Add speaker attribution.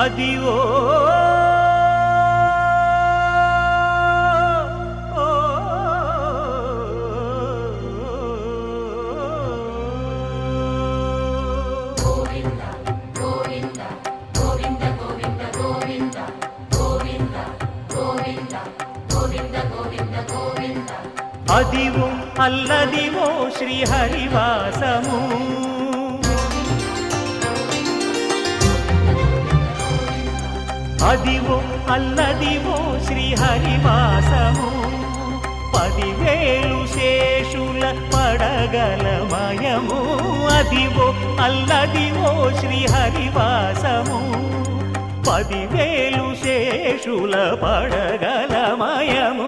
Speaker 1: Adivo Adivo Alladivo శ్రీహరివాసము Adivo Alladivo శ్రీహరివాసము 10,000 శేషుల పడగలమయము Adivo Alladivo శ్రీహరివాసము 10,000 శేషుల పడగలమయము